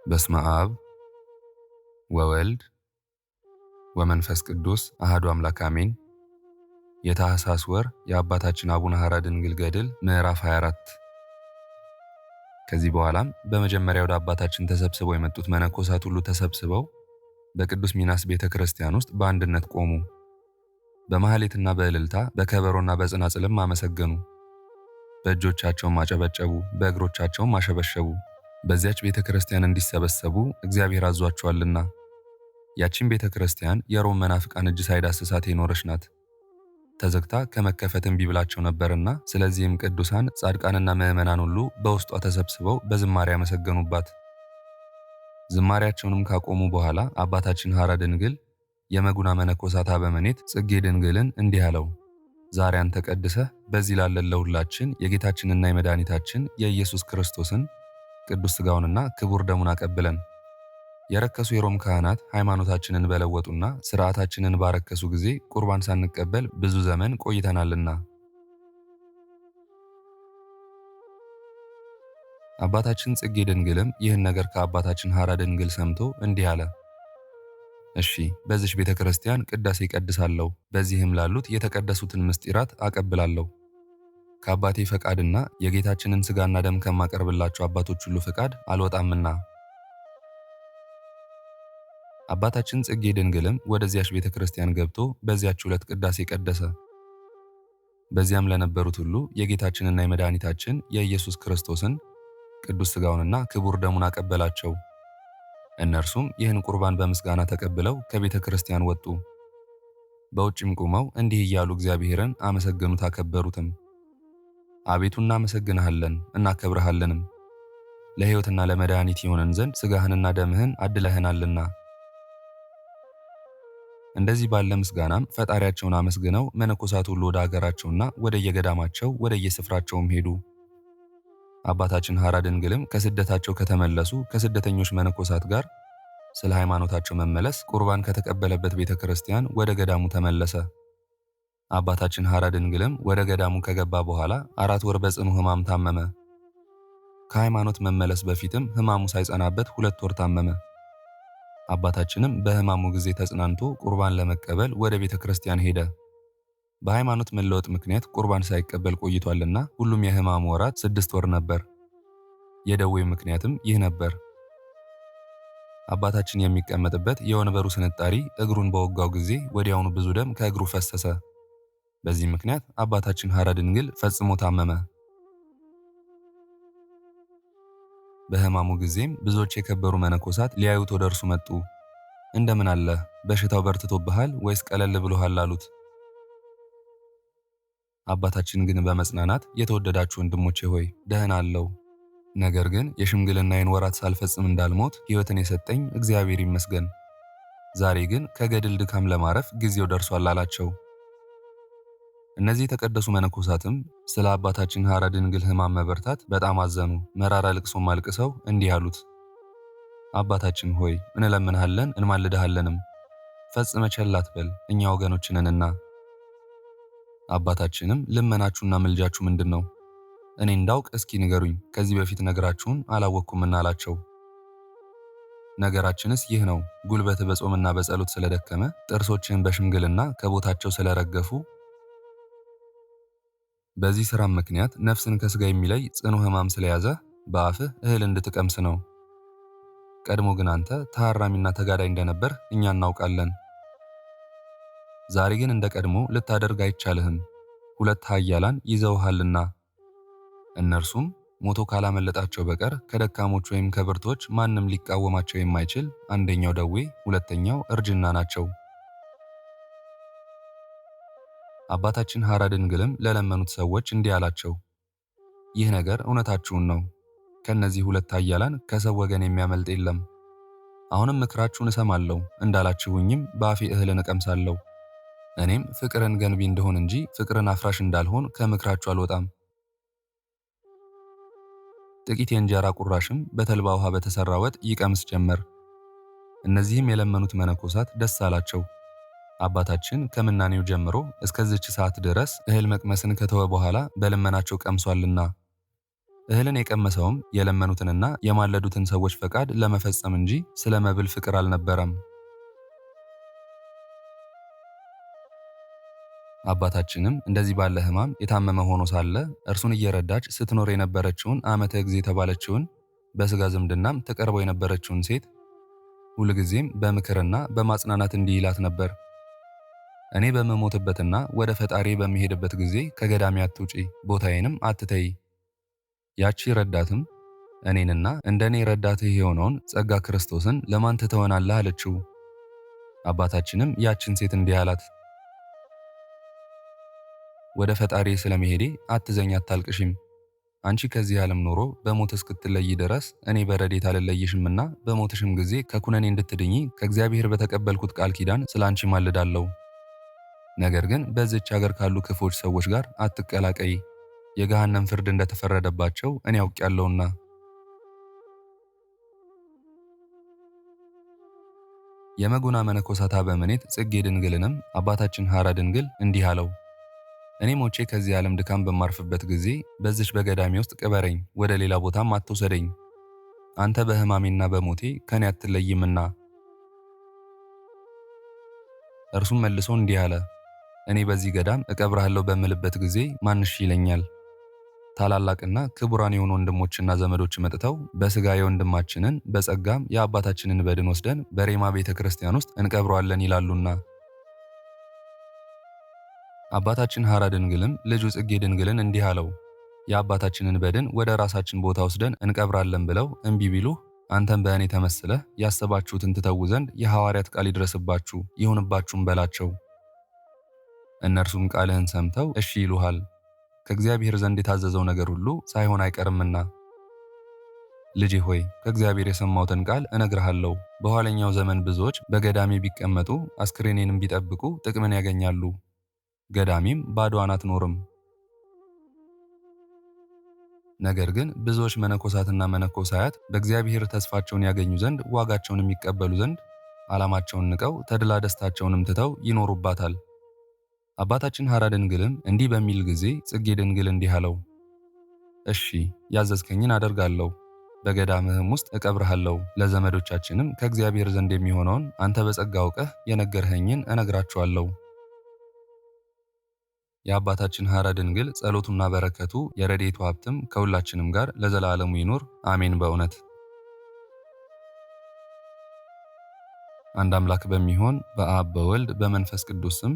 በስመ አብ ወወልድ ወመንፈስ ቅዱስ አሐዱ አምላክ አሜን። የታኅሳስ ወር የአባታችን አቡነ ሐራ ድንግል ገድል ምዕራፍ 24። ከዚህ በኋላም በመጀመሪያ ወደ አባታችን ተሰብስበው የመጡት መነኮሳት ሁሉ ተሰብስበው በቅዱስ ሚናስ ቤተ ክርስቲያን ውስጥ በአንድነት ቆሙ። በማኅሌትና በእልልታ በከበሮና በጽናጽልም አመሰገኑ። በእጆቻቸውም አጨበጨቡ፣ በእግሮቻቸውም አሸበሸቡ። በዚያች ቤተ ክርስቲያን እንዲሰበሰቡ እግዚአብሔር አዟቸዋልና። ያቺን ቤተ ክርስቲያን የሮም መናፍቃን እጅ ሳይዳስሳት የኖረች ናት። ተዘግታ ከመከፈት እምቢ ብላቸው ነበርና፣ ስለዚህም ቅዱሳን ጻድቃንና ምዕመናን ሁሉ በውስጧ ተሰብስበው በዝማሬ ያመሰገኑባት። ዝማሬያቸውንም ካቆሙ በኋላ አባታችን ሐራ ድንግል የመጉና መነኮሳት አበምኔት ጽጌ ድንግልን እንዲህ አለው። ዛሬ አንተ ቀድሰህ በዚህ ላለን ለሁላችን የጌታችንና የመድኃኒታችን የኢየሱስ ክርስቶስን ቅዱስ ሥጋውንና ክቡር ደሙን አቀብለን። የረከሱ የሮም ካህናት ሃይማኖታችንን በለወጡና ሥርዓታችንን ባረከሱ ጊዜ ቁርባን ሳንቀበል ብዙ ዘመን ቆይተናልና። አባታችን ጽጌ ድንግልም ይህን ነገር ከአባታችን ሐራ ድንግል ሰምቶ እንዲህ አለ። እሺ፣ በዚች ቤተ ክርስቲያን ቅዳሴ ቀድሳለሁ፣ በዚህም ላሉት የተቀደሱትን ምስጢራት አቀብላለሁ። ከአባቴ ፈቃድና የጌታችንን ሥጋና ደም ከማቀርብላቸው አባቶች ሁሉ ፈቃድ አልወጣምና። አባታችን ጽጌ ድንግልም ወደዚያች ቤተ ክርስቲያን ገብቶ በዚያች ዕለት ቅዳሴ ቀደሰ። በዚያም ለነበሩት ሁሉ የጌታችንና የመድኃኒታችን የኢየሱስ ክርስቶስን ቅዱስ ሥጋውንና ክቡር ደሙን አቀበላቸው። እነርሱም ይህን ቁርባን በምስጋና ተቀብለው ከቤተ ክርስቲያን ወጡ። በውጭም ቆመው እንዲህ እያሉ እግዚአብሔርን አመሰገኑት፣ አከበሩትም። አቤቱ እናመሰግንሃለን እናከብረሃለንም፣ ለሕይወትና ለመድኃኒት ይሆነን ዘንድ ሥጋህንና ደምህን አድለህናልና። እንደዚህ ባለ ምስጋናም ፈጣሪያቸውን አመስግነው መነኮሳት ሁሉ ወደ አገራቸውና ወደ የገዳማቸው ወደ የስፍራቸውም ሄዱ። አባታችን ሐራ ድንግልም ከስደታቸው ከተመለሱ ከስደተኞች መነኮሳት ጋር ስለ ሃይማኖታቸው መመለስ ቁርባን ከተቀበለበት ቤተ ክርስቲያን ወደ ገዳሙ ተመለሰ። አባታችን ሐራ ድንግልም ወደ ገዳሙ ከገባ በኋላ 4 ወር በጽኑ ሕማም ታመመ። ከሃይማኖት መመለስ በፊትም ሕማሙ ሳይጸናበት 2 ወር ታመመ። አባታችንም በሕማሙ ጊዜ ተጽናንቶ ቁርባን ለመቀበል ወደ ቤተ ክርስቲያን ሄደ። በሃይማኖት መለወጥ ምክንያት ቁርባን ሳይቀበል ቆይቷልና ሁሉም የሕማሙ ወራት 6 ወር ነበር። የደዌው ምክንያትም ይህ ነበር። አባታችን የሚቀመጥበት የወንበሩ ስንጣሪ እግሩን በወጋው ጊዜ ወዲያውኑ ብዙ ደም ከእግሩ ፈሰሰ። በዚህ ምክንያት አባታችን ሐራ ድንግል ፈጽሞ ታመመ። በሕማሙ ጊዜም ብዙዎች የከበሩ መነኮሳት ሊያዩት ወደ እርሱ መጡ። እንደምን አለህ? በሽታው በርትቶብሃል ወይስ ቀለል ብሎሃል? አሉት። አባታችን ግን በመጽናናት የተወደዳችሁ ወንድሞቼ ሆይ ደህና አለው፣ ነገር ግን የሽምግልናዬን ወራት ሳልፈጽም እንዳልሞት ሕይወትን የሰጠኝ እግዚአብሔር ይመስገን። ዛሬ ግን ከገድል ድካም ለማረፍ ጊዜው ደርሷል አላቸው። እነዚህ የተቀደሱ መነኮሳትም ስለ አባታችን ሐራ ድንግል ሕማም መበርታት በጣም አዘኑ። መራራ ልቅሶም አልቅሰው እንዲህ አሉት። አባታችን ሆይ እንለምንሃለን እንማልድሃለንም፣ ፈጽመ ቸል አትበል፣ እኛ ወገኖች ነንና። አባታችንም ልመናችሁና ምልጃችሁ ምንድን ነው? እኔ እንዳውቅ እስኪ ንገሩኝ፣ ከዚህ በፊት ነገራችሁን አላወቅኩምና አላቸው። ነገራችንስ ይህ ነው፣ ጉልበት በጾምና በጸሎት ስለደከመ፣ ጥርሶችን በሽምግልና ከቦታቸው ስለረገፉ፣ በዚህ ሥራም ምክንያት ነፍስን ከሥጋ የሚለይ ጽኑ ሕማም ስለያዘ በአፍህ እህል እንድትቀምስ ነው። ቀድሞ ግን አንተ ተሐራሚና ተጋዳይ እንደነበር እኛ እናውቃለን። ዛሬ ግን እንደ ቀድሞ ልታደርግ አይቻልህም። 2 ኃያላን ይዘውሃልና፣ እነርሱም ሞቶ ካላመለጣቸው በቀር ከደካሞች ወይም ከብርቶች ማንም ሊቃወማቸው የማይችል አንደኛው ደዌ፣ ሁለተኛው እርጅና ናቸው። አባታችን ሐራ ድንግልም ለለመኑት ሰዎች እንዲህ አላቸው። ይህ ነገር እውነታችሁን ነው። ከእነዚህ 2 ኃያላን ከሰው ወገን የሚያመልጥ የለም። አሁንም ምክራችሁን እሰማለሁ፣ እንዳላችሁኝም በአፌ እህልን እቀምሳለሁ። እኔም ፍቅርን ገንቢ እንደሆን እንጂ ፍቅርን አፍራሽ እንዳልሆን ከምክራችሁ አልወጣም። ጥቂት የእንጀራ ቁራሽም በተልባ ውሃ በተሰራ ወጥ ይቀምስ ጀመር። እነዚህም የለመኑት መነኮሳት ደስ አላቸው። አባታችን ከምናኔው ጀምሮ እስከዚች ሰዓት ድረስ እህል መቅመስን ከተወ በኋላ በልመናቸው ቀምሷልና እህልን የቀመሰውም የለመኑትንና የማለዱትን ሰዎች ፈቃድ ለመፈጸም እንጂ ስለ መብል ፍቅር አልነበረም። አባታችንም እንደዚህ ባለ ሕማም የታመመ ሆኖ ሳለ እርሱን እየረዳች ስትኖር የነበረችውን ዓመተ እግዚእ የተባለችውን በሥጋ ዝምድናም ተቀርበው የነበረችውን ሴት ሁልጊዜም በምክርና በማጽናናት እንዲህ ይላት ነበር። እኔ በምሞትበትና ወደ ፈጣሪ በሚሄድበት ጊዜ ከገዳሜ አትውጪ፣ ቦታዬንም አትተይ። ያቺ ረዳትም እኔንና እንደ እኔ ረዳትህ የሆነውን ጸጋ ክርስቶስን ለማን ትተወናለህ አለችው። አባታችንም ያችን ሴት እንዲህ አላት፣ ወደ ፈጣሪ ስለመሄዴ አትዘኝ፣ አታልቅሽም። አንቺ ከዚህ ዓለም ኖሮ በሞት እስክትለይ ድረስ እኔ በረድኤት አልለይሽምና በሞትሽም ጊዜ ከኩነኔ እንድትድኚ ከእግዚአብሔር በተቀበልኩት ቃል ኪዳን ስለ አንቺ ማልዳለሁ። ነገር ግን በዚች ሀገር ካሉ ክፉዎች ሰዎች ጋር አትቀላቀይ፣ የገሃነም ፍርድ እንደተፈረደባቸው እኔ አውቄያለሁና። የመጉና መነኮሳት አበምኔት ጽጌ ድንግልንም አባታችን ሐራ ድንግል እንዲህ አለው፣ እኔ ሞቼ ከዚህ ዓለም ድካም በማርፍበት ጊዜ በዚች በገዳሜ ውስጥ ቅበረኝ፣ ወደ ሌላ ቦታም አትውሰደኝ። አንተ በሕማሜና በሞቴ ከኔ አትለይምና። እርሱም መልሶ እንዲህ አለ፣ እኔ በዚህ ገዳም እቀብርሃለሁ በምልበት ጊዜ ማንሽ ይለኛል? ታላላቅና ክቡራን የሆኑ ወንድሞችና ዘመዶች መጥተው በሥጋ የወንድማችንን በጸጋም የአባታችንን በድን ወስደን በሬማ ቤተ ክርስቲያን ውስጥ እንቀብረዋለን ይላሉና። አባታችን ሐራ ድንግልም ልጁ ጽጌ ድንግልን እንዲህ አለው፣ የአባታችንን በድን ወደ ራሳችን ቦታ ወስደን እንቀብራለን ብለው እምቢ ቢሉህ አንተም በእኔ ተመስለህ ያሰባችሁትን ትተዉ ዘንድ የሐዋርያት ቃል ይድረስባችሁ ይሁንባችሁም በላቸው። እነርሱም ቃልህን ሰምተው እሺ ይሉሃል፣ ከእግዚአብሔር ዘንድ የታዘዘው ነገር ሁሉ ሳይሆን አይቀርምና። ልጄ ሆይ ከእግዚአብሔር የሰማሁትን ቃል እነግርሃለሁ። በኋለኛው ዘመን ብዙዎች በገዳሜ ቢቀመጡ አስክሬኔንም ቢጠብቁ ጥቅምን ያገኛሉ። ገዳሜም ባዶዋን አትኖርም። ነገር ግን ብዙዎች መነኮሳትና መነኮሳያት በእግዚአብሔር ተስፋቸውን ያገኙ ዘንድ ዋጋቸውን የሚቀበሉ ዘንድ ዓላማቸውን ንቀው ተድላ ደስታቸውንም ትተው ይኖሩባታል። አባታችን ሐራ ድንግልም እንዲህ በሚል ጊዜ ጽጌ ድንግል እንዲህ አለው፣ እሺ ያዘዝከኝን አደርጋለሁ፣ በገዳምህም ውስጥ እቀብርሃለሁ። ለዘመዶቻችንም ከእግዚአብሔር ዘንድ የሚሆነውን አንተ በጸጋ አውቀህ የነገርኸኝን እነግራቸዋለሁ። የአባታችን ሐራ ድንግል ጸሎቱና በረከቱ የረድኤቱ ሀብትም ከሁላችንም ጋር ለዘላለሙ ይኑር አሜን። በእውነት አንድ አምላክ በሚሆን በአብ በወልድ በመንፈስ ቅዱስ ስም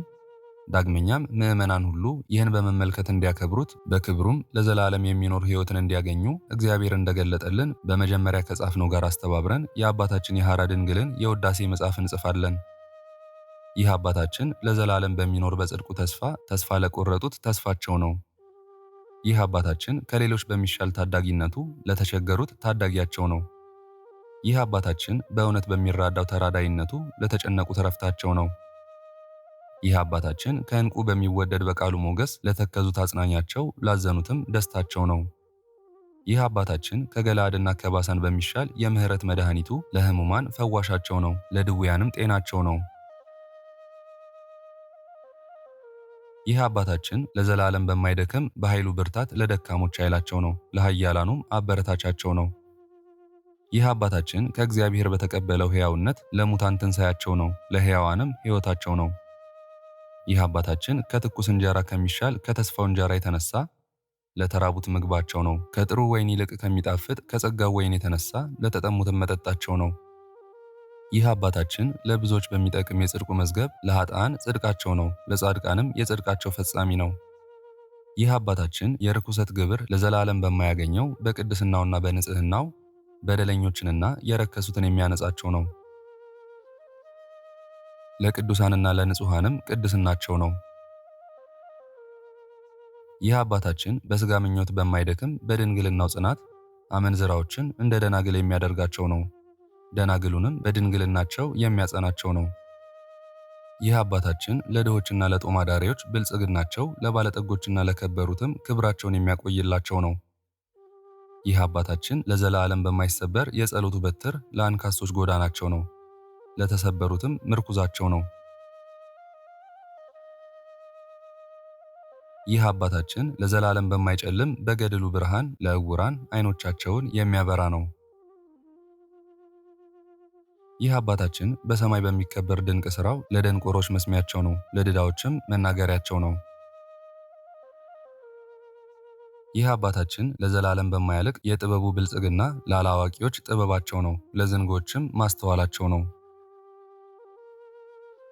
ዳግመኛም ምዕመናን ሁሉ ይህን በመመልከት እንዲያከብሩት በክብሩም ለዘላለም የሚኖር ሕይወትን እንዲያገኙ እግዚአብሔር እንደገለጠልን በመጀመሪያ ከጻፍነው ጋር አስተባብረን የአባታችን የሐራ ድንግልን የውዳሴ መጽሐፍ እንጽፋለን። ይህ አባታችን ለዘላለም በሚኖር በጽድቁ ተስፋ ለቆረጡት ተስፋቸው ነው። ይህ አባታችን ከሌሎች በሚሻል ታዳጊነቱ ለተቸገሩት ታዳጊያቸው ነው። ይህ አባታችን በእውነት በሚራዳው ተራዳይነቱ ለተጨነቁት ረፍታቸው ነው። ይህ አባታችን ከዕንቁ በሚወደድ በቃሉ ሞገስ ለተከዙት አጽናኛቸው፣ ላዘኑትም ደስታቸው ነው። ይህ አባታችን ከገለዓድና ከባሳን በሚሻል የምሕረት መድኃኒቱ ለሕሙማን ፈዋሻቸው ነው፣ ለድውያንም ጤናቸው ነው። ይህ አባታችን ለዘላለም በማይደክም በኃይሉ ብርታት ለደካሞች ኃይላቸው ነው፣ ለኃያላኑም አበረታቻቸው ነው። ይህ አባታችን ከእግዚአብሔር በተቀበለው ሕያውነት ለሙታን ትንሣኤያቸው ነው፣ ለሕያዋንም ሕይወታቸው ነው። ይህ አባታችን ከትኩስ እንጀራ ከሚሻል ከተስፋው እንጀራ የተነሳ ለተራቡት ምግባቸው ነው። ከጥሩ ወይን ይልቅ ከሚጣፍጥ ከጸጋው ወይን የተነሳ ለተጠሙትም መጠጣቸው ነው። ይህ አባታችን ለብዙዎች በሚጠቅም የጽድቁ መዝገብ ለኃጥአን ጽድቃቸው ነው፣ ለጻድቃንም የጽድቃቸው ፈጻሚ ነው። ይህ አባታችን የርኩሰት ግብር ለዘላለም በማያገኘው በቅድስናውና በንጽህናው በደለኞችንና የረከሱትን የሚያነጻቸው ነው። ለቅዱሳንና ለንጹሐንም ቅድስናቸው ነው። ይህ አባታችን በሥጋ ምኞት በማይደክም በድንግልናው ጽናት አመንዝራዎችን እንደ ደናግል የሚያደርጋቸው ነው፣ ደናግሉንም በድንግልናቸው የሚያጸናቸው ነው። ይህ አባታችን ለድሆችና ለጦም አዳሪዎች ብልጽግናቸው፣ ለባለጠጎችና ለከበሩትም ክብራቸውን የሚያቆይላቸው ነው። ይህ አባታችን ለዘላለም በማይሰበር የጸሎቱ በትር ለአንካሶች ጎዳናቸው ነው፣ ለተሰበሩትም ምርኩዛቸው ነው። ይህ አባታችን ለዘላለም በማይጨልም በገድሉ ብርሃን ለዕውራን ዓይኖቻቸውን የሚያበራ ነው። ይህ አባታችን በሰማይ በሚከበር ድንቅ ሥራው ለደንቆሮች መስሚያቸው ነው፣ ለድዳዎችም መናገሪያቸው ነው። ይህ አባታችን ለዘላለም በማያልቅ የጥበቡ ብልጽግና ለአላዋቂዎች ጥበባቸው ነው፣ ለዝንጎችም ማስተዋላቸው ነው።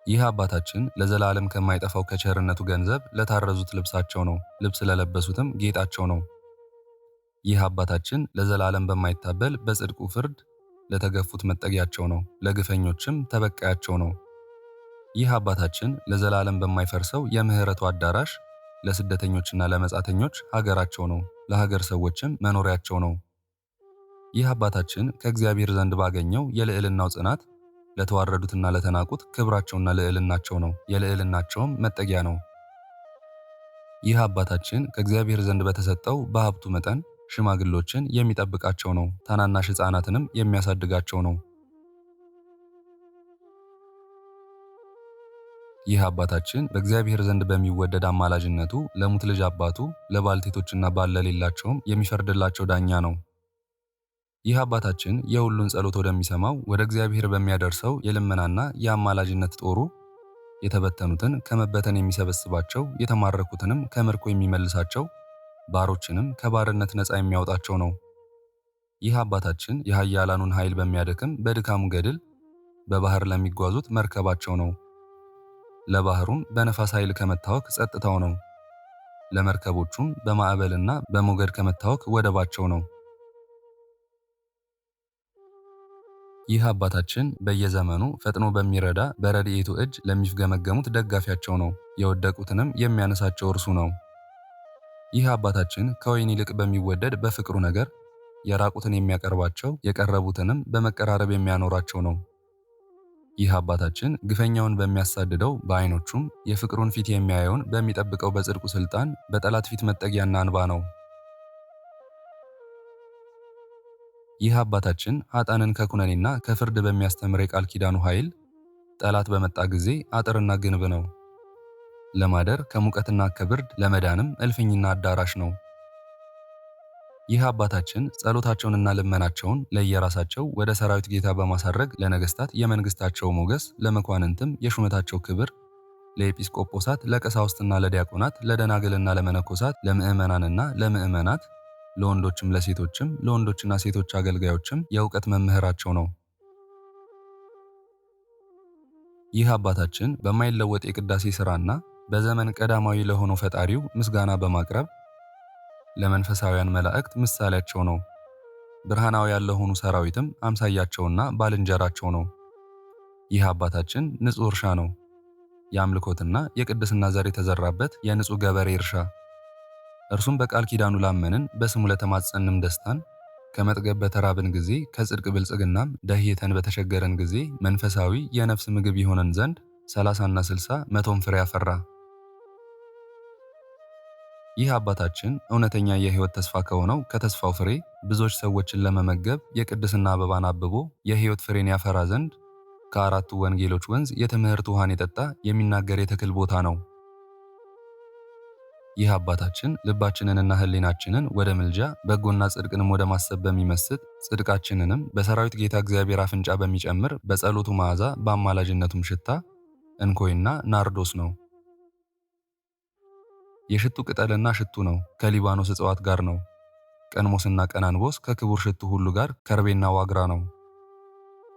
ይህ አባታችን ለዘላለም ከማይጠፋው ከቸርነቱ ገንዘብ ለታረዙት ልብሳቸው ነው፣ ልብስ ለለበሱትም ጌጣቸው ነው። ይህ አባታችን ለዘላለም በማይታበል በጽድቁ ፍርድ ለተገፉት መጠጊያቸው ነው፣ ለግፈኞችም ተበቃያቸው ነው። ይህ አባታችን ለዘላለም በማይፈርሰው የምሕረቱ አዳራሽ ለስደተኞችና ለመጻተኞች ሀገራቸው ነው፣ ለሀገር ሰዎችም መኖሪያቸው ነው። ይህ አባታችን ከእግዚአብሔር ዘንድ ባገኘው የልዕልናው ጽናት ለተዋረዱትና ለተናቁት ክብራቸውና ልዕልናቸው ነው፣ የልዕልናቸውም መጠጊያ ነው። ይህ አባታችን ከእግዚአብሔር ዘንድ በተሰጠው በሀብቱ መጠን ሽማግሎችን የሚጠብቃቸው ነው፣ ታናናሽ ሕፃናትንም የሚያሳድጋቸው ነው። ይህ አባታችን በእግዚአብሔር ዘንድ በሚወደድ አማላጅነቱ ለሙት ልጅ አባቱ ለባልቴቶችና ባል ለሌላቸውም የሚፈርድላቸው ዳኛ ነው። ይህ አባታችን የሁሉን ጸሎት ወደሚሰማው ወደ እግዚአብሔር በሚያደርሰው የልመናና የአማላጅነት ጦሩ የተበተኑትን ከመበተን የሚሰበስባቸው፣ የተማረኩትንም ከምርኮ የሚመልሳቸው፣ ባሮችንም ከባርነት ነፃ የሚያወጣቸው ነው። ይህ አባታችን የኃያላኑን ኃይል በሚያደክም በድካሙ ገድል በባህር ለሚጓዙት መርከባቸው ነው። ለባህሩም በነፋስ ኃይል ከመታወክ ጸጥታው ነው። ለመርከቦቹም በማዕበልና በሞገድ ከመታወክ ወደባቸው ነው። ይህ አባታችን በየዘመኑ ፈጥኖ በሚረዳ በረድኤቱ እጅ ለሚፍገመገሙት ደጋፊያቸው ነው። የወደቁትንም የሚያነሳቸው እርሱ ነው። ይህ አባታችን ከወይን ይልቅ በሚወደድ በፍቅሩ ነገር የራቁትን የሚያቀርባቸው፣ የቀረቡትንም በመቀራረብ የሚያኖራቸው ነው። ይህ አባታችን ግፈኛውን በሚያሳድደው በዓይኖቹም የፍቅሩን ፊት የሚያየውን በሚጠብቀው በጽድቁ ሥልጣን በጠላት ፊት መጠጊያና አንባ ነው። ይህ አባታችን ኃጥአንን ከኩነኔና ከፍርድ በሚያስተምር የቃል ኪዳኑ ኃይል ጠላት በመጣ ጊዜ አጥርና ግንብ ነው። ለማደር ከሙቀትና ከብርድ ለመዳንም እልፍኝና አዳራሽ ነው። ይህ አባታችን ጸሎታቸውንና ልመናቸውን ለየራሳቸው ወደ ሰራዊት ጌታ በማሳረግ ለነገስታት የመንግስታቸው ሞገስ፣ ለመኳንንትም የሹመታቸው ክብር፣ ለኤጲስቆጶሳት፣ ለቀሳውስትና ለዲያቆናት፣ ለደናግልና ለመነኮሳት፣ ለምእመናንና ለምእመናት፣ ለወንዶችም ለሴቶችም፣ ለወንዶችና ሴቶች አገልጋዮችም የእውቀት መምህራቸው ነው። ይህ አባታችን በማይለወጥ የቅዳሴ ሥራና በዘመን ቀዳማዊ ለሆነው ፈጣሪው ምስጋና በማቅረብ ለመንፈሳውያን መላእክት ምሳሌያቸው ነው። ብርሃናውያን ለሆኑ ሰራዊትም አምሳያቸውና ባልንጀራቸው ነው። ይህ አባታችን ንጹሕ እርሻ ነው። የአምልኮትና የቅድስና ዘር የተዘራበት የንጹሕ ገበሬ እርሻ። እርሱም በቃል ኪዳኑ ላመንን በስሙ ለተማጸንም ደስታን ከመጥገብ በተራብን ጊዜ ከጽድቅ ብልጽግናም ደህይተን በተቸገረን ጊዜ መንፈሳዊ የነፍስ ምግብ ይሆነን ዘንድ 30ና 60 መቶም ፍሬ አፈራ። ይህ አባታችን እውነተኛ የሕይወት ተስፋ ከሆነው ከተስፋው ፍሬ ብዙዎች ሰዎችን ለመመገብ የቅድስና አበባን አብቦ የሕይወት ፍሬን ያፈራ ዘንድ ከአራቱ ወንጌሎች ወንዝ የትምህርት ውሃን የጠጣ የሚናገር የተክል ቦታ ነው። ይህ አባታችን ልባችንንና ሕሊናችንን ወደ ምልጃ በጎና ጽድቅንም ወደ ማሰብ በሚመስጥ ጽድቃችንንም በሰራዊት ጌታ እግዚአብሔር አፍንጫ በሚጨምር በጸሎቱ መዓዛ በአማላጅነቱም ሽታ እንኮይና ናርዶስ ነው። የሽቱ ቅጠልና ሽቱ ነው። ከሊባኖስ እጽዋት ጋር ነው። ቀንሞስና ቀናንቦስ ከክቡር ሽቱ ሁሉ ጋር ከርቤና ዋግራ ነው።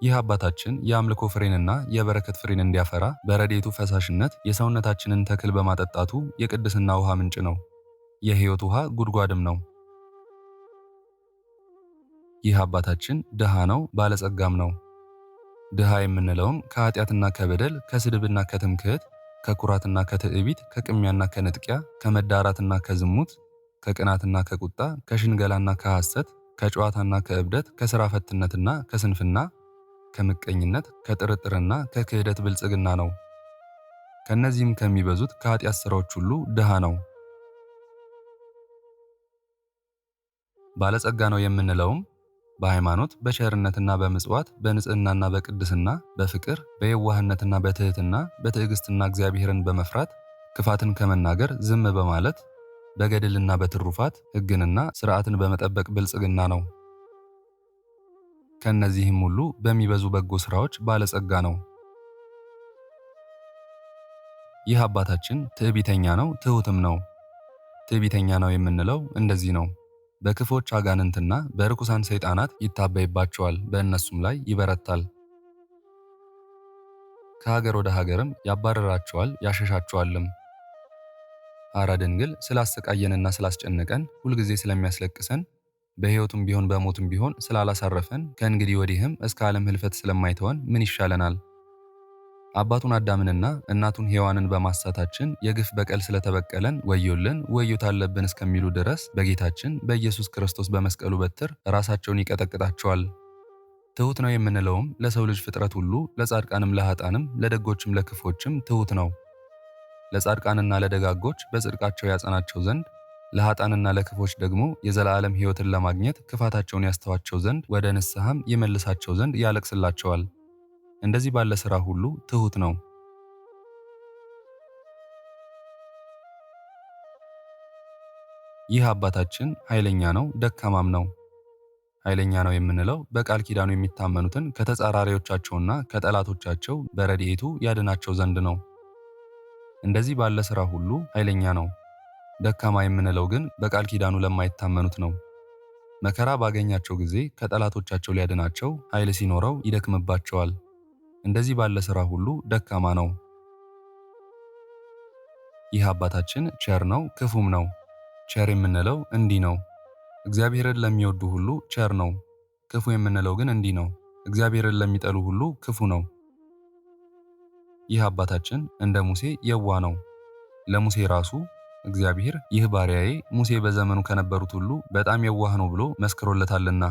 ይህ አባታችን የአምልኮ ፍሬንና የበረከት ፍሬን እንዲያፈራ በረድኤቱ ፈሳሽነት የሰውነታችንን ተክል በማጠጣቱ የቅድስና ውሃ ምንጭ ነው። የሕይወት ውሃ ጉድጓድም ነው። ይህ አባታችን ድሃ ነው፣ ባለጸጋም ነው። ድሃ የምንለውም ከኃጢአትና ከበደል ከስድብና ከትምክህት ከኩራትና ከትዕቢት ከቅሚያና ከንጥቂያ ከመዳራትና ከዝሙት ከቅናትና ከቁጣ ከሽንገላና ከሐሰት ከጨዋታና ከእብደት ከሥራ ፈትነትና ከስንፍና ከምቀኝነት ከጥርጥርና ከክህደት ብልጽግና ነው። ከእነዚህም ከሚበዙት ከኃጢአት ሥራዎች ሁሉ ድሃ ነው። ባለጸጋ ነው የምንለውም በሃይማኖት በቸርነትና በምጽዋት በንጽህናና በቅድስና በፍቅር በየዋህነትና በትህትና በትዕግስትና እግዚአብሔርን በመፍራት ክፋትን ከመናገር ዝም በማለት በገድልና በትሩፋት ሕግንና ሥርዓትን በመጠበቅ ብልጽግና ነው። ከእነዚህም ሁሉ በሚበዙ በጎ ሥራዎች ባለጸጋ ነው። ይህ አባታችን ትዕቢተኛ ነው፣ ትሑትም ነው። ትዕቢተኛ ነው የምንለው እንደዚህ ነው። በክፎች አጋንንትና በርኩሳን ሰይጣናት ይታበይባቸዋል፣ በእነሱም ላይ ይበረታል። ከሀገር ወደ ሀገርም ያባረራቸዋል፣ ያሸሻቸዋልም። ሐራ ድንግል ስላሰቃየንና ስላስጨነቀን ሁልጊዜ ስለሚያስለቅሰን በሕይወቱም ቢሆን በሞቱም ቢሆን ስላላሳረፈን ከእንግዲህ ወዲህም እስከ ዓለም ሕልፈት ስለማይተወን ምን ይሻለናል? አባቱን አዳምንና እናቱን ሔዋንን በማሳታችን የግፍ በቀል ስለተበቀለን ወዮልን ወዮታ አለብን እስከሚሉ ድረስ በጌታችን በኢየሱስ ክርስቶስ በመስቀሉ በትር ራሳቸውን ይቀጠቅጣቸዋል። ትሑት ነው የምንለውም ለሰው ልጅ ፍጥረት ሁሉ ለጻድቃንም ለኃጥአንም ለደጎችም ለክፎችም ትሑት ነው። ለጻድቃንና ለደጋጎች በጽድቃቸው ያጸናቸው ዘንድ ለኃጥአንና ለክፎች ደግሞ የዘላለም ሕይወትን ለማግኘት ክፋታቸውን ያስተዋቸው ዘንድ ወደ ንስሐም ይመልሳቸው ዘንድ ያለቅስላቸዋል። እንደዚህ ባለ ሥራ ሁሉ ትሑት ነው። ይህ አባታችን ኃይለኛ ነው፣ ደካማም ነው። ኃይለኛ ነው የምንለው በቃል ኪዳኑ የሚታመኑትን ከተጻራሪዎቻቸውና ከጠላቶቻቸው በረድኤቱ ያድናቸው ዘንድ ነው። እንደዚህ ባለ ሥራ ሁሉ ኃይለኛ ነው። ደካማ የምንለው ግን በቃል ኪዳኑ ለማይታመኑት ነው። መከራ ባገኛቸው ጊዜ ከጠላቶቻቸው ሊያድናቸው ኃይል ሲኖረው ይደክምባቸዋል። እንደዚህ ባለ ሥራ ሁሉ ደካማ ነው። ይህ አባታችን ቸር ነው፣ ክፉም ነው። ቸር የምንለው እንዲህ ነው፣ እግዚአብሔርን ለሚወዱ ሁሉ ቸር ነው። ክፉ የምንለው ግን እንዲህ ነው፣ እግዚአብሔርን ለሚጠሉ ሁሉ ክፉ ነው። ይህ አባታችን እንደ ሙሴ የዋህ ነው። ለሙሴ ራሱ እግዚአብሔር ይህ ባሪያዬ ሙሴ በዘመኑ ከነበሩት ሁሉ በጣም የዋህ ነው ብሎ መስክሮለታልና፣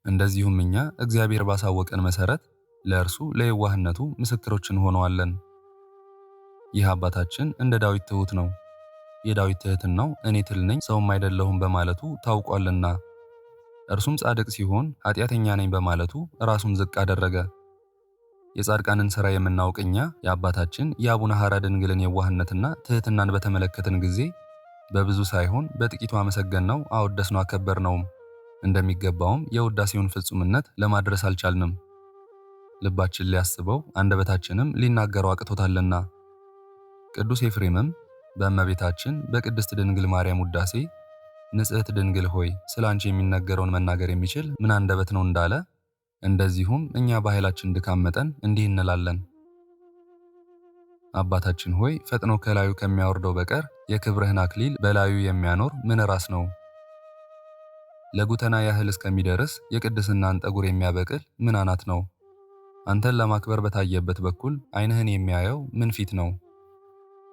እንደዚሁም እኛ እግዚአብሔር ባሳወቀን መሠረት ለእርሱ ለየዋህነቱ ምስክሮች እንሆነዋለን። ይህ አባታችን እንደ ዳዊት ትሑት ነው። የዳዊት ትሕትናው እኔ ትል ነኝ ሰውም አይደለሁም በማለቱ ታውቋልና፣ እርሱም ጻድቅ ሲሆን ኃጢአተኛ ነኝ በማለቱ ራሱን ዝቅ አደረገ። የጻድቃንን ሥራ የምናውቅ እኛ የአባታችን የአቡነ ሐራ ድንግልን የዋህነትና ትሕትናን በተመለከትን ጊዜ በብዙ ሳይሆን በጥቂቱ አመሰገንነው፣ አወደስነው፣ አከበርነውም። እንደሚገባውም የውዳሴውን ፍጹምነት ለማድረስ አልቻልንም። ልባችን ሊያስበው አንደበታችንም ሊናገረው አቅቶታልና። ቅዱስ ኤፍሬምም በእመቤታችን በቅድስት ድንግል ማርያም ውዳሴ ንጽሕት ድንግል ሆይ ስለ አንቺ የሚነገረውን መናገር የሚችል ምን አንደበት ነው እንዳለ፣ እንደዚሁም እኛ በኃይላችን ድካም መጠን እንዲህ እንላለን። አባታችን ሆይ ፈጥኖ ከላዩ ከሚያወርደው በቀር የክብርህን አክሊል በላዩ የሚያኖር ምን ራስ ነው? ለጉተና ያህል እስከሚደርስ የቅድስናን ጠጉር የሚያበቅል ምን አናት ነው? አንተን ለማክበር በታየበት በኩል ዓይንህን የሚያየው ምን ፊት ነው?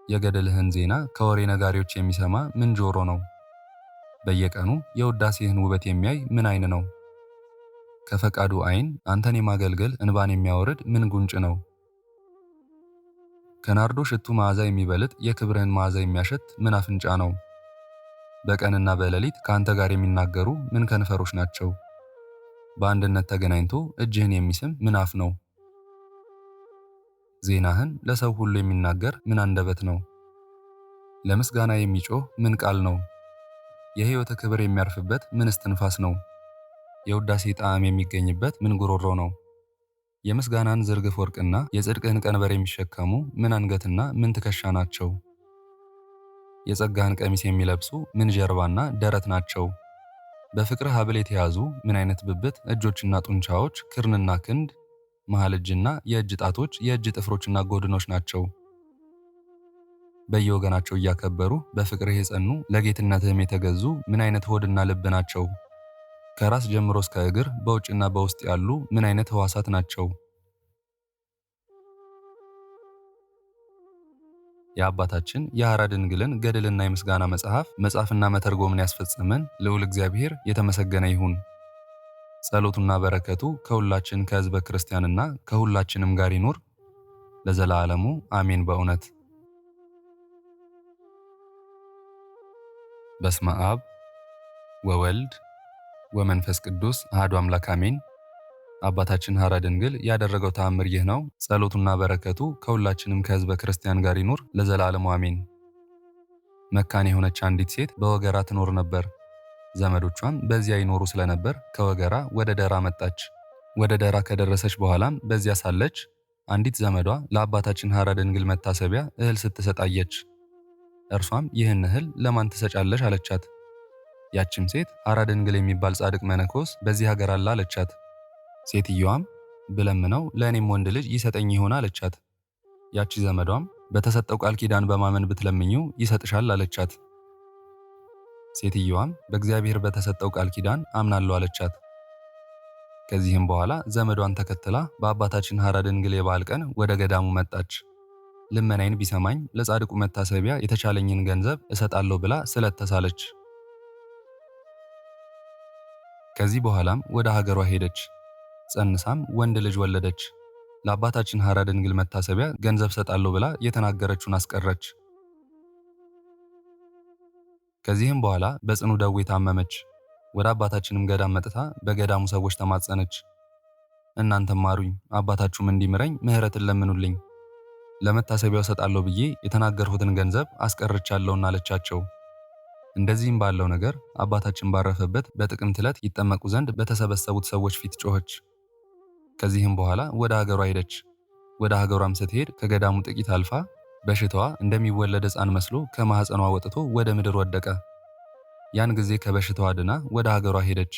የገድልህን ዜና ከወሬ ነጋሪዎች የሚሰማ ምን ጆሮ ነው? በየቀኑ የውዳሴህን ውበት የሚያይ ምን ዓይን ነው? ከፈቃዱ ዓይን አንተን የማገልገል እንባን የሚያወርድ ምን ጉንጭ ነው? ከናርዶ ሽቱ መዓዛ የሚበልጥ የክብርህን መዓዛ የሚያሸት ምን አፍንጫ ነው? በቀንና በሌሊት ከአንተ ጋር የሚናገሩ ምን ከንፈሮች ናቸው? በአንድነት ተገናኝቶ እጅህን የሚስም ምን አፍ ነው? ዜናህን ለሰው ሁሉ የሚናገር ምን አንደበት ነው? ለምስጋና የሚጮህ ምን ቃል ነው? የሕይወት ክብር የሚያርፍበት ምን እስትንፋስ ነው? የውዳሴ ጣዕም የሚገኝበት ምን ጉሮሮ ነው? የምስጋናን ዝርግፍ ወርቅና የጽድቅህን ቀንበር የሚሸከሙ ምን አንገትና ምን ትከሻ ናቸው? የጸጋህን ቀሚስ የሚለብሱ ምን ጀርባና ደረት ናቸው? በፍቅርህ ሐብል የተያዙ ምን አይነት ብብት፣ እጆችና ጡንቻዎች፣ ክርንና ክንድ፣ መሃል እጅና የእጅ ጣቶች፣ የእጅ ጥፍሮችና ጎድኖች ናቸው? በየወገናቸው እያከበሩ በፍቅርህ የጸኑ ለጌትነትህም የተገዙ ምን አይነት ሆድና ልብ ናቸው? ከራስ ጀምሮ እስከ እግር በውጭና በውስጥ ያሉ ምን አይነት ሕዋሳት ናቸው? የአባታችን የሐራ ድንግልን ገድልና የምስጋና መጽሐፍ መጻፍና መተርጎምን ያስፈጸመን ልዑል እግዚአብሔር የተመሰገነ ይሁን። ጸሎቱና በረከቱ ከሁላችን ከሕዝበ ክርስቲያንና ከሁላችንም ጋር ይኑር ለዘላለሙ አሜን። በእውነት በስመ አብ ወወልድ ወመንፈስ ቅዱስ አሐዱ አምላክ አሜን። አባታችን ሐራ ድንግል ያደረገው ተአምር ይህ ነው። ጸሎቱና በረከቱ ከሁላችንም ከሕዝበ ክርስቲያን ጋር ይኑር ለዘላለሙ አሜን። መካን የሆነች አንዲት ሴት በወገራ ትኖር ነበር። ዘመዶቿም በዚያ ይኖሩ ስለነበር ከወገራ ወደ ደራ መጣች። ወደ ደራ ከደረሰች በኋላም በዚያ ሳለች አንዲት ዘመዷ ለአባታችን ሐራ ድንግል መታሰቢያ እህል ስትሰጥ አየች። እርሷም ይህን እህል ለማን ትሰጫለሽ አለቻት። ያችም ሴት ሐራ ድንግል የሚባል ጻድቅ መነኮስ በዚህ ሀገር አለ አለቻት። ሴትየዋም ብለምነው ለእኔም ወንድ ልጅ ይሰጠኝ ይሆን አለቻት። ያቺ ዘመዷም በተሰጠው ቃል ኪዳን በማመን ብትለምኚው ይሰጥሻል አለቻት። ሴትየዋም በእግዚአብሔር በተሰጠው ቃል ኪዳን አምናለሁ አለቻት። ከዚህም በኋላ ዘመዷን ተከትላ በአባታችን ሐራ ድንግል የበዓል ቀን ወደ ገዳሙ መጣች። ልመናዬን ቢሰማኝ ለጻድቁ መታሰቢያ የተቻለኝን ገንዘብ እሰጣለሁ ብላ ስለት ተሳለች። ከዚህ በኋላም ወደ ሀገሯ ሄደች። ጸንሳም ወንድ ልጅ ወለደች። ለአባታችን ሐራ ድንግል መታሰቢያ ገንዘብ ሰጣለሁ ብላ የተናገረችውን አስቀረች። ከዚህም በኋላ በጽኑ ደዌ ታመመች። ወደ አባታችንም ገዳም መጥታ በገዳሙ ሰዎች ተማጸነች። እናንተም ማሩኝ፣ አባታችሁም እንዲምረኝ ምሕረትን ለምኑልኝ፣ ለመታሰቢያው ሰጣለሁ ብዬ የተናገርሁትን ገንዘብ አስቀርቻለሁና አለቻቸው። እንደዚህም ባለው ነገር አባታችን ባረፈበት በጥቅምት ዕለት ይጠመቁ ዘንድ በተሰበሰቡት ሰዎች ፊት ጮኸች። ከዚህም በኋላ ወደ ሀገሯ ሄደች። ወደ ሀገሯም ስትሄድ ከገዳሙ ጥቂት አልፋ በሽታዋ እንደሚወለድ ሕፃን መስሎ ከማኅፀኗ ወጥቶ ወደ ምድር ወደቀ። ያን ጊዜ ከበሽታዋ ድና ወደ ሀገሯ ሄደች።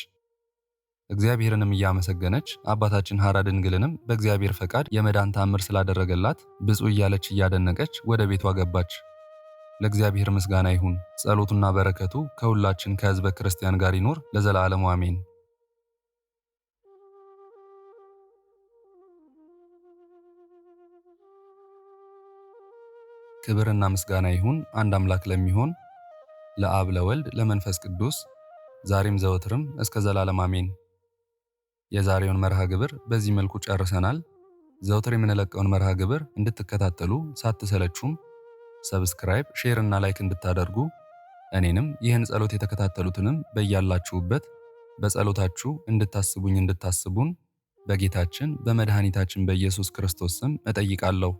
እግዚአብሔርንም እያመሰገነች አባታችን ሐራ ድንግልንም በእግዚአብሔር ፈቃድ የመዳን ተአምር ስላደረገላት ብፁዕ እያለች እያደነቀች ወደ ቤቷ ገባች። ለእግዚአብሔር ምስጋና ይሁን። ጸሎቱና በረከቱ ከሁላችን ከሕዝበ ክርስቲያን ጋር ይኑር ለዘላለሙ አሜን። ክብርና ምስጋና ይሁን አንድ አምላክ ለሚሆን ለአብ ለወልድ ለመንፈስ ቅዱስ ዛሬም ዘወትርም እስከ ዘላለም አሜን። የዛሬውን መርሃ ግብር በዚህ መልኩ ጨርሰናል። ዘወትር የምንለቀውን መርሃ ግብር እንድትከታተሉ ሳትሰለቹም ሰብስክራይብ፣ ሼር እና ላይክ እንድታደርጉ እኔንም ይህን ጸሎት የተከታተሉትንም በያላችሁበት በጸሎታችሁ እንድታስቡኝ እንድታስቡን በጌታችን በመድኃኒታችን በኢየሱስ ክርስቶስ ስም እጠይቃለሁ።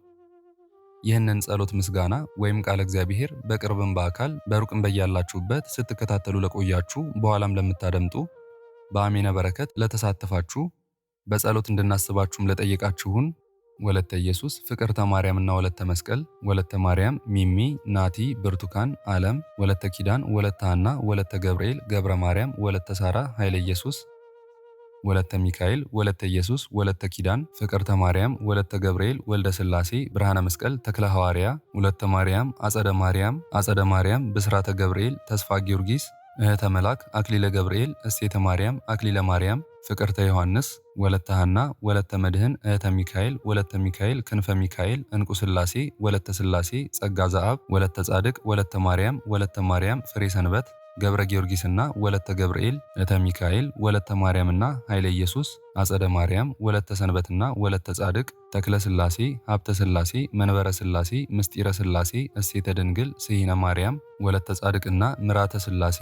ይህንን ጸሎት ምስጋና ወይም ቃለ እግዚአብሔር በቅርብም በአካል በሩቅም በያላችሁበት ስትከታተሉ ለቆያችሁ በኋላም ለምታደምጡ በአሜነ በረከት ለተሳተፋችሁ በጸሎት እንድናስባችሁም ለጠየቃችሁን ወለተ ኢየሱስ፣ ፍቅርተ ማርያምና ወለተ መስቀል፣ ወለተ ማርያም፣ ሚሚ፣ ናቲ፣ ብርቱካን፣ ዓለም፣ ወለተ ኪዳን፣ ወለተ ሐና፣ ወለተ ገብርኤል፣ ገብረ ማርያም፣ ወለተ ሳራ፣ ኃይለ ኢየሱስ፣ ወለተ ሚካኤል፣ ወለተ ኢየሱስ፣ ወለተ ኪዳን፣ ፍቅርተ ማርያም፣ ወለተ ገብርኤል፣ ወልደ ሥላሴ፣ ብርሃነ መስቀል፣ ተክለ ሐዋርያ፣ ወለተ ማርያም፣ አጸደ ማርያም፣ ብስራተ ገብርኤል፣ ተስፋ ጊዮርጊስ፣ እህተ መልአክ፣ አክሊለ ገብርኤል፣ እሴተ ማርያም፣ አክሊለ ማርያም፣ ፍቅርተ ዮሐንስ፣ ወለተ ሐና፣ ወለተ መድህን፣ እህተ ሚካኤል፣ ወለተ ሚካኤል፣ ክንፈ ሚካኤል፣ እንቁ ሥላሴ፣ ወለተ ሥላሴ፣ ጸጋ ዘአብ፣ ወለተ ጻድቅ፣ ወለተ ማርያም፣ ፍሬ ሰንበት፣ ገብረ ጊዮርጊስና ወለተ ገብርኤል፣ እህተ ሚካኤል፣ ወለተ ማርያምና ኃይለ ኢየሱስ፣ አጸደ ማርያም፣ ወለተ ሰንበትና ወለተ ጻድቅ፣ ተክለ ሥላሴ፣ ሀብተ ሥላሴ፣ መንበረ ሥላሴ፣ ምስጢረ ሥላሴ፣ እሴተ ድንግል፣ ስሂነ ማርያም፣ ወለተ ጻድቅና ምራተ ሥላሴ፣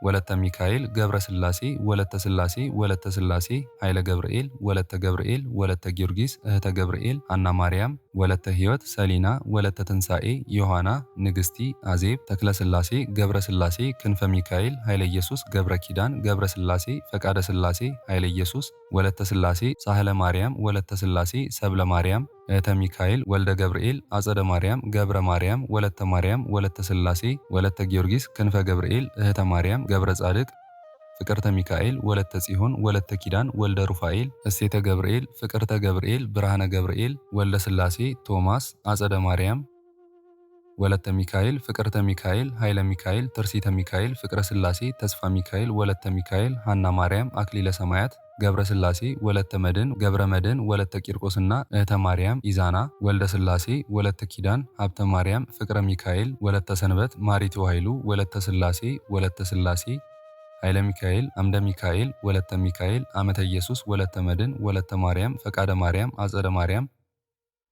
ወለተ ሚካኤል፣ ገብረ ሥላሴ፣ ወለተ ሥላሴ፣ ወለተ ሥላሴ፣ ኃይለ ገብርኤል፣ ወለተ ገብርኤል፣ ወለተ ጊዮርጊስ፣ እህተ ገብርኤል፣ አና ማርያም፣ ወለተ ሕይወት፣ ሰሊና፣ ወለተ ትንሣኤ፣ ዮሐና፣ ንግሥቲ፣ አዜብ፣ ተክለ ሥላሴ፣ ገብረ ሥላሴ፣ ክንፈ ሚካኤል፣ ኃይለ ኢየሱስ፣ ገብረ ኪዳን፣ ገብረ ሥላሴ፣ ፈቃደ ሥላሴ፣ ኃይለ ኢየሱስ፣ ወለተ ሥላሴ፣ ሳህለ ማርያም፣ ወለተ ሥላሴ፣ ሰብለ ማርያም፣ እህተ ሚካኤል፣ ወልደ ገብርኤል፣ አጸደ ማርያም፣ ገብረ ማርያም፣ ወለተ ሥላሴ፣ ወለተ ጊዮርጊስ፣ ክንፈ ገብርኤል፣ እህተ ማርያም፣ ገብረ ጻድቅ፣ ፍቅርተ ሚካኤል፣ ወለተ ጽዮን፣ ወለተ ኪዳን፣ ወልደ ሩፋኤል፣ እሴተ ገብርኤል፣ ፍቅርተ ገብርኤል፣ ብርሃነ ገብርኤል፣ ወልደ ሥላሴ፣ ቶማስ፣ አጸደ ማርያም፣ ወለተ ሚካኤል፣ ፍቅርተ ሚካኤል፣ ኃይለ ሚካኤል፣ ትርሲተ ሚካኤል፣ ፍቅረ ሥላሴ፣ ተስፋ ሚካኤል፣ ወለተ ሚካኤል፣ ሐና ማርያም፣ አክሊለ ሰማያት፣ ገብረ ሥላሴ፣ ወለተ መድን፣ ገብረ መድን፣ ወለተ ቂርቆስና እህተ ማርያም፣ ኢዛና፣ ወልደ ሥላሴ፣ ወለተ ኪዳን፣ ሀብተ ማርያም፣ ፍቅረ ሚካኤል፣ ወለተ ሰንበት፣ ማሪቱ ኃይሉ፣ ወለተ ሥላሴ፣ ኃይለ ሚካኤል፣ አምደ ሚካኤል፣ ወለተ ሚካኤል፣ አመተ ኢየሱስ፣ ወለተ መድን፣ ወለተ ማርያም፣ ፈቃደ ማርያም፣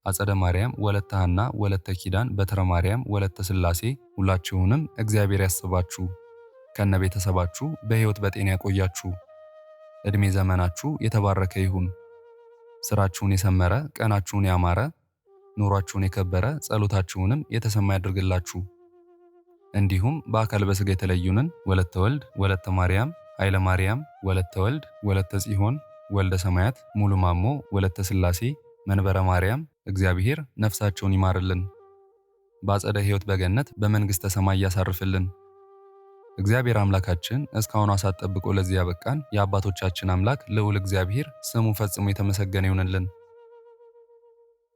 አጸደ ማርያም፣ ወለተ ሐና፣ ወለተ ኪዳን፣ በትረ ማርያም፣ ወለተ ሥላሴ ሁላችሁንም እግዚአብሔር ያስባችሁ ከነ ቤተሰባችሁ በሕይወት በጤና ያቆያችሁ። ዕድሜ ዘመናችሁ የተባረከ ይሁን። ስራችሁን የሰመረ፣ ቀናችሁን ያማረ፣ ኑሯችሁን የከበረ፣ ጸሎታችሁንም የተሰማ ያድርግላችሁ። እንዲሁም በአካል በሥጋ የተለዩንን ወለተ ወልድ፣ ወለተ ማርያም፣ ኃይለ ማርያም፣ ወለተ ወልድ፣ ወለተ ጽዮን፣ ወልደ ሰማያት፣ ሙሉ ማሞ፣ ወለተ ሥላሴ፣ መንበረ ማርያም እግዚአብሔር ነፍሳቸውን ይማርልን፣ በአጸደ ሕይወት በገነት በመንግሥተ ሰማይ ያሳርፍልን። እግዚአብሔር አምላካችን እስካሁኗ ሰዓት ጠብቆ ለዚህ ያበቃን የአባቶቻችን አምላክ ልዑል እግዚአብሔር ስሙ ፈጽሞ የተመሰገነ ይሁንልን።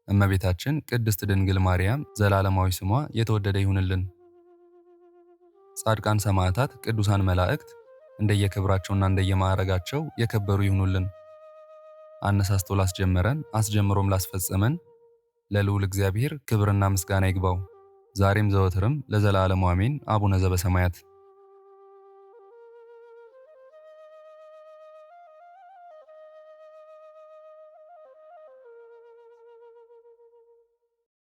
እመቤታችን ቅድስት ድንግል ማርያም ዘላለማዊ ስሟ የተወደደ ይሁንልን። ጻድቃን ሰማዕታት፣ ቅዱሳን መላእክት እንደየክብራቸውና እንደየማዕረጋቸው የከበሩ ይሁኑልን። አነሳስቶ ላስጀመረን አስጀምሮም ላስፈጸመን ለልዑል እግዚአብሔር ክብርና ምስጋና ይግባው ዛሬም ዘወትርም ለዘላለሙ አሜን። አቡነ ዘበሰማያት